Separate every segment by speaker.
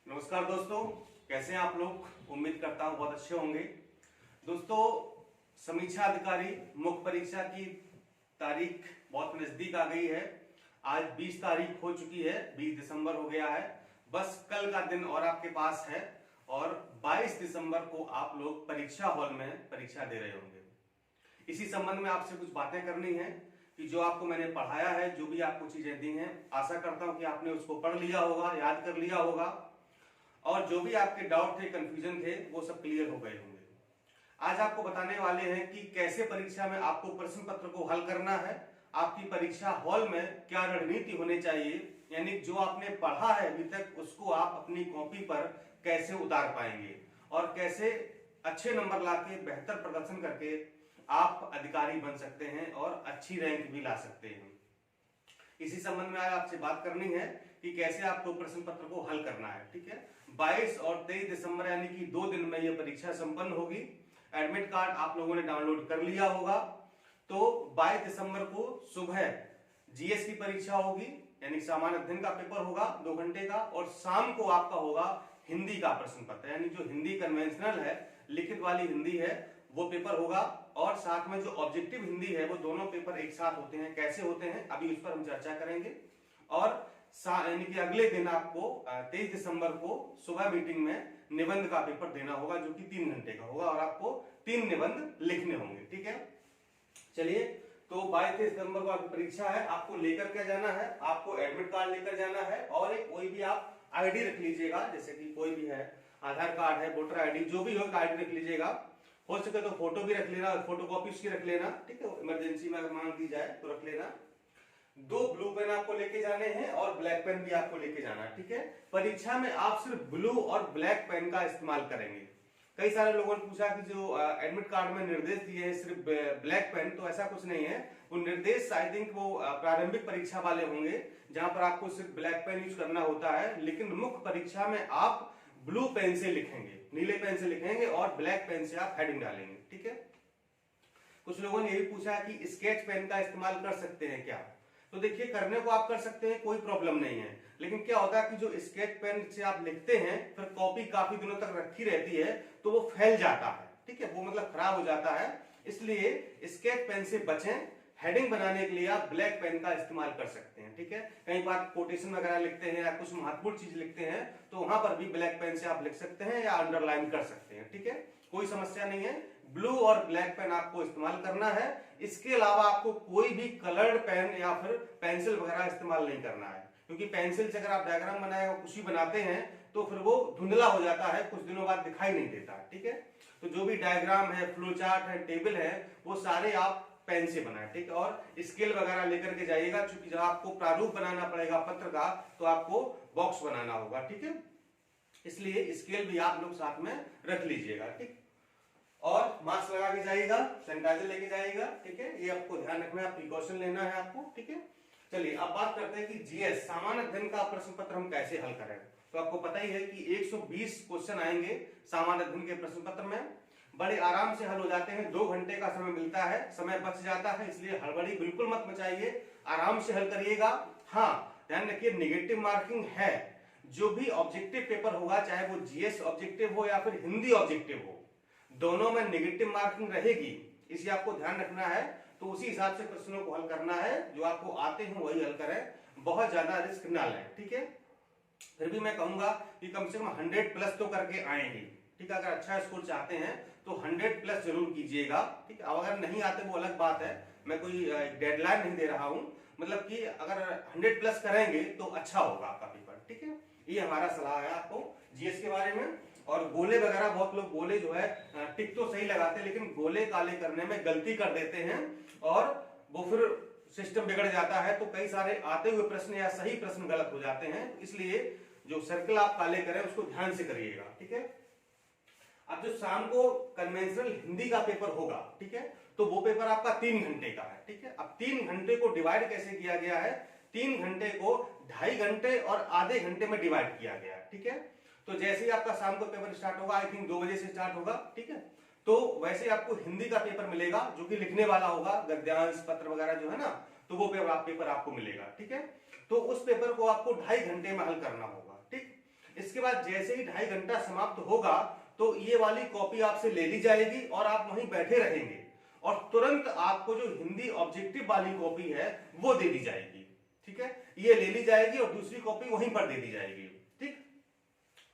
Speaker 1: नमस्कार दोस्तों, कैसे हैं आप लोग। उम्मीद करता हूं बहुत अच्छे होंगे। दोस्तों, समीक्षा अधिकारी मुख्य परीक्षा की तारीख बहुत नजदीक आ गई है। आज 20 तारीख हो चुकी है, 20 दिसंबर हो गया है। बस कल का दिन और आपके पास है और 22 दिसंबर को आप लोग परीक्षा हॉल में परीक्षा दे रहे होंगे। इसी संबंध में आपसे कुछ बातें करनी है कि जो आपको मैंने पढ़ाया है, जो भी आपको चीजें दी हैं, आशा करता हूं कि आपने उसको पढ़ लिया होगा, याद कर लिया होगा और जो भी आपके डाउट थे, कंफ्यूजन थे, वो सब क्लियर हो गए होंगे। आज आपको बताने वाले हैं कि कैसे परीक्षा में आपको प्रश्न पत्र को हल करना है, आपकी परीक्षा हॉल में क्या रणनीति होनी चाहिए, यानी जो आपने पढ़ा है अभी तक उसको आप अपनी कॉपी पर कैसे उतार पाएंगे और कैसे अच्छे नंबर लाके बेहतर प्रदर्शन करके आप अधिकारी बन सकते हैं और अच्छी रैंक भी ला सकते हैं। इसी संबंध में आज आपसे बात करनी है कि कैसे आपको प्रश्न पत्र को हल करना है। ठीक है, 22 और 23 दिसंबर यानी कि 2 दिन में यह परीक्षा संपन्न होगी। एडमिट कार्ड आप लोगों ने डाउनलोड कर लिया होगा। तो 22 दिसंबर को सुबह जीएस की परीक्षा होगी, यानी सामान्य अध्ययन का पेपर होगा 2 घंटे का, और शाम को आपका होगा हिंदी का प्रश्न पत्र, यानी जो हिंदी कन्वेंशनल है, लिखित वाली हिंदी है, वो पेपर होगा। और साथ में जो ऑब्जेक्टिव हिंदी है, वो दोनों पेपर एक साथ होते हैं। कैसे होते हैं अभी उस पर हम चर्चा करेंगे। और यानी कि अगले दिन आपको 23 दिसंबर को सुबह मीटिंग में निबंध का पेपर देना होगा, जो कि 3 घंटे का होगा और आपको 3 निबंध लिखने होंगे। ठीक है, चलिए। तो 22-23 दिसंबर को आपकी परीक्षा है। आपको लेकर क्या जाना है, आपको एडमिट कार्ड लेकर जाना है और एक कोई भी आप आईडी रख लीजिएगा, जैसे कि कोई भी है, आधार कार्ड है, वोटर आईडी, जो भी हो आईडी रख लीजिएगा। हो सके तो फोटो भी रख लेना, फोटो कॉपी उसकी रख लेना। ठीक है, इमरजेंसी में अगर मांग दी जाए तो रख लेना। 2 ब्लू पेन आपको लेके जाने हैं और ब्लैक पेन भी आपको लेके जाना है। ठीक है, परीक्षा में आप सिर्फ ब्लू और ब्लैक पेन का इस्तेमाल करेंगे। कई सारे लोगों ने पूछा कि जो एडमिट कार्ड में निर्देश दिए हैं सिर्फ ब्लैक पेन, तो ऐसा कुछ नहीं है। वो निर्देश आई थिंक वो प्रारंभिक परीक्षा वाले होंगे, जहां पर आपको सिर्फ ब्लैक पेन यूज करना होता है। लेकिन मुख्य परीक्षा में आप ब्लू पेन से लिखेंगे, नीले पेन से लिखेंगे और ब्लैक पेन से आप हेडिंग डालेंगे। ठीक है, कुछ लोगों ने ये भी पूछा कि स्केच पेन का इस्तेमाल कर सकते हैं क्या। तो देखिए, करने को आप कर सकते हैं, कोई प्रॉब्लम नहीं है। लेकिन क्या होता है कि जो स्केच पेन से आप लिखते हैं, फिर कॉपी काफी दिनों तक रखी रहती है तो वो फैल जाता है। ठीक है, वो मतलब खराब हो जाता है। इसलिए स्केच पेन से बचें। हेडिंग बनाने के लिए आप ब्लैक पेन का इस्तेमाल कर सकते हैं। ठीक है, कई बार कोटेशन वगैरह लिखते हैं या कुछ महत्वपूर्ण चीज लिखते हैं, तो वहां पर भी ब्लैक पेन से आप लिख सकते हैं या अंडरलाइन कर सकते हैं। ठीक है, कोई समस्या नहीं है। ब्लू और ब्लैक पेन आपको इस्तेमाल करना है। इसके अलावा आपको कोई भी कलर्ड पेन या फिर पेंसिल वगैरह इस्तेमाल नहीं करना है, क्योंकि पेंसिल से अगर आप डायग्राम बनाए और कुछ भी बनाते हैं तो फिर वो धुंधला हो जाता है, कुछ दिनों बाद दिखाई नहीं देता। ठीक है, तो जो भी डायग्राम है, फ्लो चार्ट है, टेबल है, वो सारे आप पेन से बनाए। ठीक है, और स्केल वगैरह लेकर के जाइएगा, क्योंकि जब आपको प्रारूप बनाना पड़ेगा पत्र का तो आपको बॉक्स बनाना होगा। ठीक है, इसलिए स्केल भी आप लोग साथ में रख लीजिएगा। ठीक, और मास्क लगा के जाइएगा, सैनिटाइजर लेके जाइएगा। ठीक है, ये आपको ध्यान रखना है, प्रिकॉशन लेना है आपको। ठीक है, चलिए अब बात करते हैं कि जीएस सामान्य अध्ययन का प्रश्न पत्र हम कैसे हल करें। तो आपको पता ही है कि 120 क्वेश्चन आएंगे सामान्य अध्ययन के प्रश्न पत्र में। बड़े आराम से हल हो जाते हैं, 2 घंटे का समय मिलता है, समय बच जाता है, इसलिए हड़बड़ी बिल्कुल मत मचाइए, आराम से हल करिएगा। हाँ, ध्यान रखिए, निगेटिव मार्किंग है। जो भी ऑब्जेक्टिव पेपर होगा, चाहे वो जीएस ऑब्जेक्टिव हो या फिर हिंदी ऑब्जेक्टिव हो, दोनों में नेगेटिव मार्किंग रहेगी, इसे आपको ध्यान रखना है। तो उसी हिसाब से प्रश्नों को हल करना है, जो आपको आते हैं वही हल करें, बहुत ज्यादा रिस्क ना लें। ठीक है, फिर भी मैं कहूंगा कि कम से कम 100 प्लस तो करके आए ही। ठीक है, अगर अच्छा स्कोर चाहते हैं तो 100 प्लस जरूर कीजिएगा। ठीक है, अगर नहीं आते वो अलग बात है, मैं कोई डेडलाइन नहीं दे रहा हूं, मतलब कि अगर 100 प्लस करेंगे तो अच्छा होगा आपका पेपर। ठीक है, ये हमारा सलाह है आपको जीएस के बारे में। और गोले वगैरह, बहुत लोग गोले जो है टिक तो सही लगाते हैं, लेकिन गोले काले करने में गलती कर देते हैं और वो फिर सिस्टम बिगड़ जाता है। तो कई सारे आते हुए प्रश्न या सही प्रश्न गलत हो जाते हैं, इसलिए जो सर्कल आप काले करें उसको ध्यान से करिएगा। ठीक है, अब जो शाम को कन्वेंशनल हिंदी का पेपर होगा, ठीक है, तो वो पेपर आपका 3 घंटे का है। ठीक है, अब 3 घंटे को डिवाइड कैसे किया गया है, 3 घंटे को 2.5 घंटे और आधे घंटे में डिवाइड किया गया। ठीक है, तो जैसे ही आपका शाम को पेपर स्टार्ट होगा, आई थिंक 2 बजे से स्टार्ट होगा। ठीक है, तो वैसे आपको हिंदी का पेपर मिलेगा, जो कि लिखने वाला होगा, गद्यांश पत्र वगैरह जो है ना, तो वो पेपर आपको मिलेगा। ठीक है, तो उस पेपर को आपको 2.5 घंटे में हल करना होगा। ठीक, इसके बाद जैसे ही 2.5 घंटा समाप्त होगा तो ये वाली कॉपी आपसे ले ली जाएगी और आप वहीं बैठे रहेंगे और तुरंत आपको जो हिंदी ऑब्जेक्टिव वाली कॉपी है वो दे दी जाएगी। ठीक है, ये ले ली जाएगी और दूसरी कॉपी वहीं पर दे दी जाएगी। ठीक,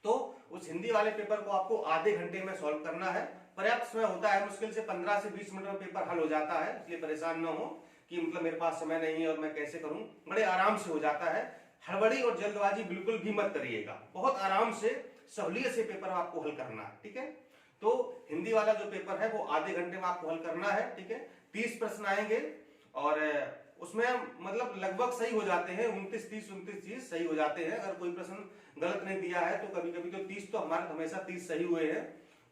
Speaker 1: तो उस हिंदी वाले पेपर को आपको आधे घंटे में सॉल्व करना है। पर्याप्त समय होता है, मुश्किल से 15 से 20 मिनट में पेपर हल हो जाता है, इसलिए परेशान न हो कि मतलब मेरे पास समय नहीं है और मैं कैसे करूं। बड़े आराम से हो जाता है। हड़बड़ी और जल्दबाजी बिल्कुल भी मत करिएगा, बहुत आराम से सहूलियत से पेपर आपको हल करना है। ठीक है, तो हिंदी वाला जो पेपर है वो आधे घंटे में आपको हल करना है। ठीक है, 30 प्रश्न आएंगे और उसमें मतलब लगभग सही हो जाते हैं, 29 सही हो जाते हैं। अगर कोई प्रश्न गलत नहीं दिया है तो कभी कभी तो 30 तो हमारे हमेशा 30 सही हुए हैं।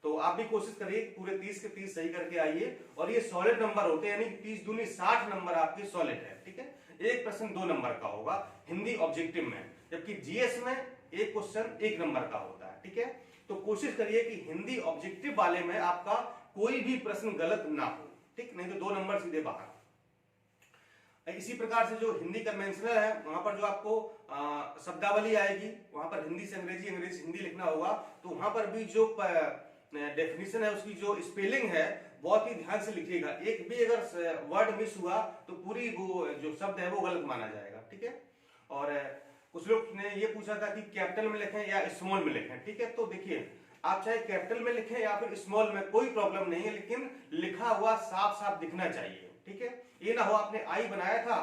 Speaker 1: तो आप भी कोशिश करिए पूरे 30 के 30 सही करके आइए और ये सॉलिड नंबर होते हैं, यानी 30 दूनी 60 नंबर आपके सॉलिड है। ठीक है, एक प्रश्न 2 नंबर का होगा हिंदी ऑब्जेक्टिव में, जबकि जीएस में एक क्वेश्चन 1 नंबर का होता है। ठीक है, तो कोशिश करिए कि हिंदी ऑब्जेक्टिव वाले में आपका कोई भी प्रश्न गलत ना हो। ठीक, नहीं तो 2 नंबर सीधे बाहर। इसी प्रकार से जो हिंदी कन्वेंशनल है वहां पर जो आपको शब्दावली आएगी, वहां पर हिंदी से अंग्रेजी, अंग्रेजी से हिंदी लिखना होगा, तो वहां पर भी जो डेफिनेशन है उसकी जो स्पेलिंग है बहुत ही ध्यान से लिखिएगा। एक भी अगर वर्ड मिस हुआ तो पूरी वो जो शब्द है वो गलत माना जाएगा। ठीक है, और कुछ लोग ने ये पूछा था कि कैपिटल में लिखें या स्मॉल में लिखें। ठीक है, तो देखिए आप चाहे कैपिटल में लिखें या फिर स्मॉल में, कोई प्रॉब्लम नहीं है, लेकिन लिखा हुआ साफ साफ दिखना चाहिए। ठीक है, ये ना हो आपने आई बनाया था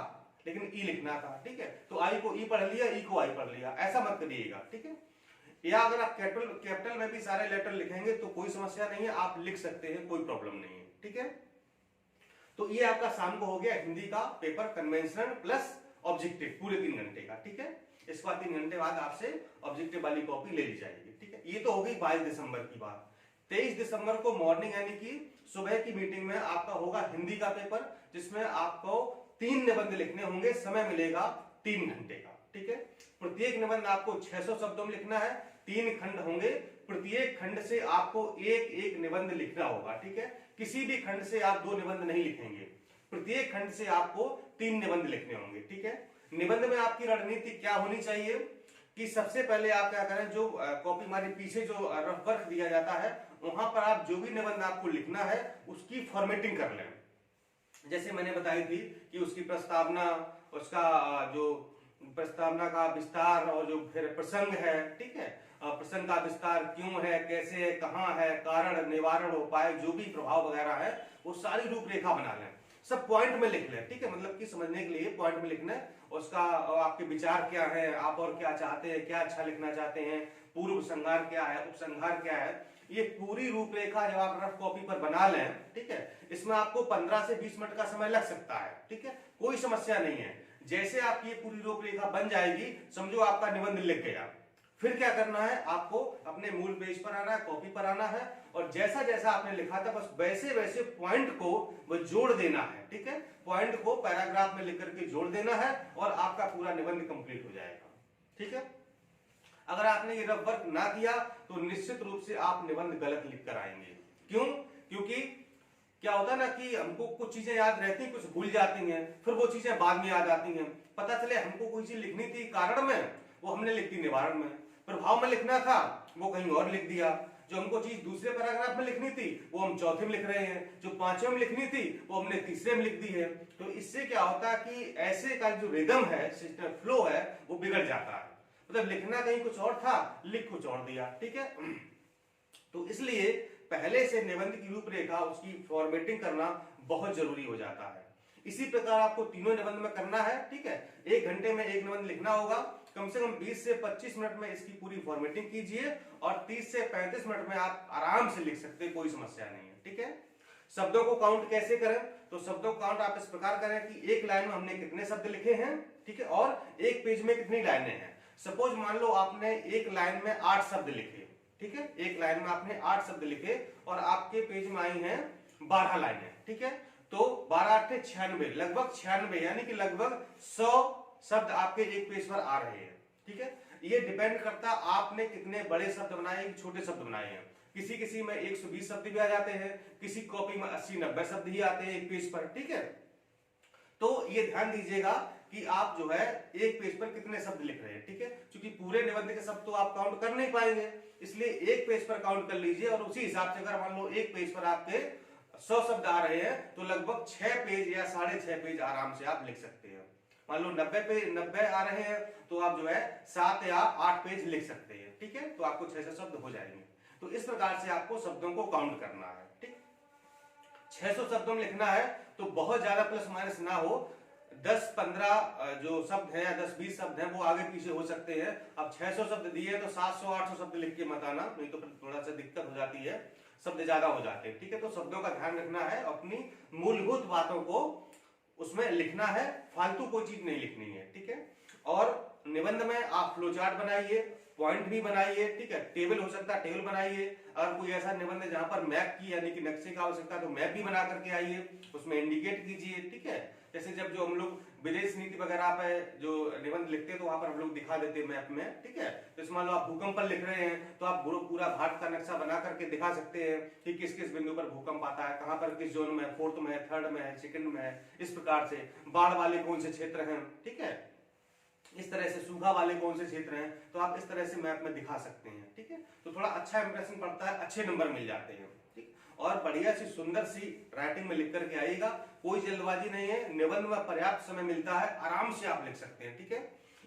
Speaker 1: लेकिन ई लिखना था। ठीक है, तो आई को ई पढ़ लिया, ई को आई पढ़ लिया, ऐसा मत करिएगा। ठीक है, या अगर आप कैपिटल में भी सारे लेटर लिखेंगे तो कोई समस्या नहीं है, आप लिख सकते हैं, कोई प्रॉब्लम नहीं है। ठीक है, तो ये आपका शाम को हो गया हिंदी का पेपर कन्वेंशनल प्लस ऑब्जेक्टिव पूरे 3 घंटे का। ठीक है, इसके बाद 3 घंटे बाद आपसे ऑब्जेक्टिव वाली कॉपी ले ली जाएगी। ठीक है, ये तो हो गई 22 दिसंबर की बात। 23 दिसंबर को मॉर्निंग यानी कि सुबह की मीटिंग में आपका होगा हिंदी का पेपर, जिसमें आपको 3 निबंध लिखने होंगे, समय मिलेगा 3 घंटे का। ठीक है, प्रत्येक निबंध आपको 600 शब्दों में लिखना है, 3 खंड होंगे, प्रत्येक खंड से आपको एक एक निबंध लिखना होगा। ठीक है, किसी भी खंड से आप 2 निबंध नहीं लिखेंगे, प्रत्येक खंड से आपको 3 निबंध लिखने होंगे। ठीक है, निबंध में आपकी रणनीति क्या होनी चाहिए कि सबसे पहले आप क्या करें, जो कॉपी हमारे पीछे जो रफ वर्क दिया जाता है वहां पर आप जो भी निबंध आपको लिखना है उसकी फॉर्मेटिंग कर लें। जैसे मैंने बताई थी कि उसकी प्रस्तावना, उसका जो प्रस्तावना का विस्तार और जो फिर प्रसंग है। ठीक है, प्रसंग का विस्तार क्यों है, कैसे है, कहाँ है, कारण, निवारण, उपाय, जो भी प्रभाव वगैरह है वो सारी रूपरेखा बना लें, सब पॉइंट में लिख लें। ठीक है, मतलब कि समझने के लिए पॉइंट में लिखना है, उसका आपके विचार क्या है, आप और क्या चाहते हैं, क्या अच्छा लिखना चाहते हैं, पूर्व संहार क्या है, उपसंहार क्या है, ये पूरी रूपरेखा जब आप रफ कॉपी पर बना लें। ठीक है, इसमें आपको 15 से 20 मिनट का समय लग सकता है। ठीक है, कोई समस्या नहीं है। जैसे आपकी ये पूरी रूपरेखा बन जाएगी, समझो आपका निबंध लिख गया, फिर क्या करना है, आपको अपने मूल पेज पर आना है, कॉपी पर आना है और जैसा जैसा आपने लिखा था बस वैसे वैसे पॉइंट को वो जोड़ देना है। ठीक है, पॉइंट को पैराग्राफ में लिख करके जोड़ देना है और आपका पूरा निबंध कंप्लीट हो जाएगा। ठीक है, अगर आपने ये रफ वर्क ना किया तो निश्चित रूप से आप निबंध गलत लिख कर आएंगे। क्यों? क्योंकि क्या होता है ना कि हमको कुछ चीजें याद रहती हैं, कुछ भूल जाती हैं, फिर वो चीजें बाद में याद आती हैं। पता चले हमको कोई चीज लिखनी थी कारण में, वो हमने लिख दी निवारण में, प्रभाव में लिखना था वो कहीं और लिख दिया, जो हमको चीज दूसरे पैराग्राफ में लिखनी थी वो हम चौथे में लिख रहे हैं, जो 5वें में लिखनी थी वो हमने तीसरे में लिख दी है। तो इससे क्या होता है कि ऐसे का जो रिदम है, सिस्टम फ्लो है, वो बिगड़ जाता है। मतलब लिखना कहीं कुछ और था, लिख कुछ और दिया। ठीक है, तो इसलिए पहले से निबंध की रूपरेखा, उसकी फॉर्मेटिंग करना बहुत जरूरी हो जाता है। इसी प्रकार आपको तीनों निबंध में करना है। ठीक है, 1 घंटे में 1 निबंध लिखना होगा, कम से कम 20 से 25 मिनट में इसकी पूरी फॉर्मेटिंग कीजिए और 30 से 35 मिनट में आप आराम से लिख सकते हैं, कोई समस्या नहीं है। ठीक है, शब्दों को काउंट कैसे करें, तो शब्दों को काउंट आप इस प्रकार करें कि एक लाइन में हमने कितने शब्द लिखे हैं। ठीक है, और एक पेज में कितनी लाइनें हैं। सपोज मान लो आपने एक लाइन में 8 शब्द लिखे। ठीक है, एक लाइन में आपने 8 शब्द लिखे और आपके पेज में आई हैं 12 लाइनें। ठीक है, तो 12 8 96, लगभग 96 यानी कि लगभग 100 शब्द आपके एक पेज पर आ रहे हैं। ठीक है, ये डिपेंड करता है आपने कितने बड़े शब्द बनाए, छोटे शब्द बनाए हैं। किसी किसी में 120 शब्द भी आ जाते हैं, किसी कॉपी में 80 90 शब्द ही आते हैं एक पेज पर। ठीक है, तो ये ध्यान दीजिएगा कि आप जो है एक पेज पर कितने शब्द लिख रहे हैं, ठीक है। क्योंकि पूरे निबंध के शब्द तो आप काउंट कर नहीं पाएंगे, इसलिए एक पेज पर काउंट कर लीजिए और उसी हिसाब से अगर मान लो एक पेज पर आपके 100 शब्द आ रहे हैं तो लगभग 6 पेज या 6.5 पेज आराम से आप लिख सकते हैं। मान लो 90 आ रहे हैं तो आप जो है 7 या 8 पेज लिख सकते हैं, ठीक है। तो आपको 600 शब्द हो जाएंगे। तो इस प्रकार से आपको शब्दों को काउंट करना है, ठीक। 600 शब्दों में लिखना है तो बहुत ज्यादा प्लस माइनस ना हो, 10-15 जो शब्द हैं या 10-20 शब्द हैं वो आगे पीछे हो सकते हैं। अब 600 शब्द दिए तो 700-800 शब्द लिख के मत आना, नहीं तो फिर थोड़ा सा दिक्कत हो जाती है, शब्द ज्यादा हो जाते हैं, ठीक है। तो शब्दों का ध्यान रखना है, अपनी मूलभूत बातों को उसमें लिखना है, फालतू कोई चीज नहीं लिखनी है, ठीक है। और निबंध में आप फ्लो चार्ट बनाइए, पॉइंट भी बनाइए, ठीक है। टेबल हो सकता है टेबल बनाइए, अगर कोई ऐसा निबंध है जहां पर मैप की यानी कि नक्शे का आवश्यकता तो मैप भी बना करके आइए, उसमें इंडिकेट कीजिए, ठीक है। जैसे जब जो हम लोग विदेश नीति वगैरह पे जो निबंध लिखते हैं तो वहां पर हम लोग दिखा देते हैं मैप में, ठीक है। तो इसमें मान लो आप भूकंप पर लिख रहे हैं तो आप पूरा भारत का नक्शा बना करके दिखा सकते हैं कि किस किस बिंदु पर भूकंप आता है, कहां पर किस जोन में, 4th में है, 3rd में है, 2nd में है, इस प्रकार से बाढ़ वाले कौन से क्षेत्र हैं, ठीक है। इस तरह से सूखा वाले कौन से क्षेत्र हैं, तो आप इस तरह से मैप में दिखा सकते हैं, ठीक है। तो थोड़ा अच्छा इंप्रेशन पड़ता है, अच्छे नंबर मिल जाते हैं, ठीक। और बढ़िया सी सुंदर सी राइटिंग में लिख करके आइएगा, कोई जल्दबाजी नहीं है, निबंध में पर्याप्त समय मिलता है, आराम से आप लिख सकते हैं, ठीक है।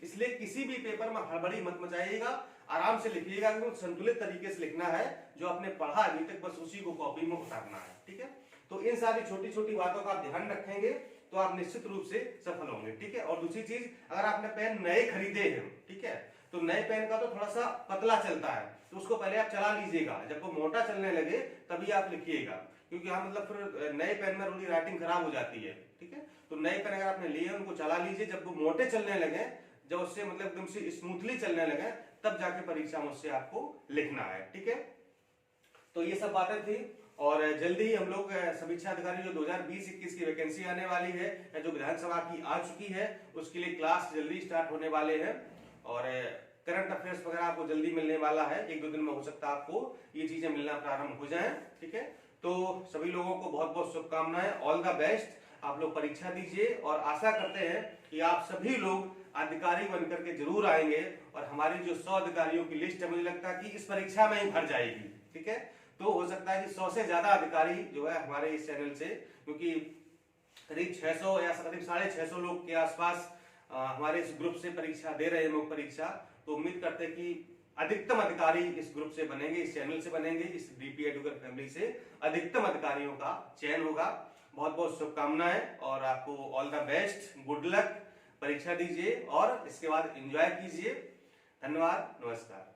Speaker 1: इसलिए किसी भी पेपर में हड़बड़ी मत मचाइएगा, आराम से लिखिएगा, क्योंकि संतुलित तरीके से लिखना है, जो आपने पढ़ा अभी तक बस उसी को कॉपी में उतारना है, ठीक है। तो इन सारी छोटी छोटी बातों का आप ध्यान रखेंगे तो आप निश्चित रूप से सफल होंगे, ठीक है। और दूसरी चीज, अगर आपने पेन नए खरीदे हैं, ठीक है, तो नए पेन का तो थोड़ा सा पतला चलता है, तो उसको पहले आप चला लीजिएगा, जब वो मोटा चलने लगे तभी आप लिखिएगा, क्योंकि हाँ मतलब फिर नए पेन में थोड़ी राइटिंग खराब हो जाती है, ठीक है। तो नए पेन अगर आपने लिए उनको चला लीजिए, जब वो मोटे चलने लगे, जब उससे मतलब एकदम से स्मूथली चलने लगे, तब जाके परीक्षा में उससे आपको लिखना है, ठीक है। तो ये सब बातें थी, और जल्दी ही हम लोग समीक्षा अधिकारी जो 2020-21 की वैकेंसी आने वाली है या जो विधानसभा की आ चुकी है उसके लिए क्लास जल्दी स्टार्ट होने वाले हैं, और करंट अफेयर्स वगैरह आपको जल्दी मिलने वाला है, 1-2 दिन में हो सकता है आपको ये चीजें मिलना प्रारंभ हो जाएं, ठीक है। तो सभी लोगों को बहुत बहुत शुभकामनाएं, ऑल द बेस्ट। आप लोग परीक्षा दीजिए और आशा करते हैं कि आप सभी लोग अधिकारी बनकर के जरूर आएंगे, और हमारी जो 100 अधिकारियों की लिस्ट है मुझे लगता है कि इस परीक्षा में ही भर जाएगी, ठीक है। तो हो सकता है कि 100 से ज्यादा अधिकारी जो है हमारे इस चैनल से, क्योंकि करीब 600 या करीब 650 लोग के आसपास हमारे इस ग्रुप से परीक्षा दे रहे हैं, मुख्य परीक्षा। तो उम्मीद करते हैं कि अधिकतम अधिकारी इस ग्रुप से बनेंगे, इस चैनल से बनेंगे, इस डीपी एडुकेटर फैमिली से अधिकतम अधिकारियों का चयन होगा। बहुत बहुत शुभकामनाएं और आपको all the best, good luck, परीक्षा दीजिए और इसके बाद एंजॉय कीजिए। धन्यवाद, नमस्कार।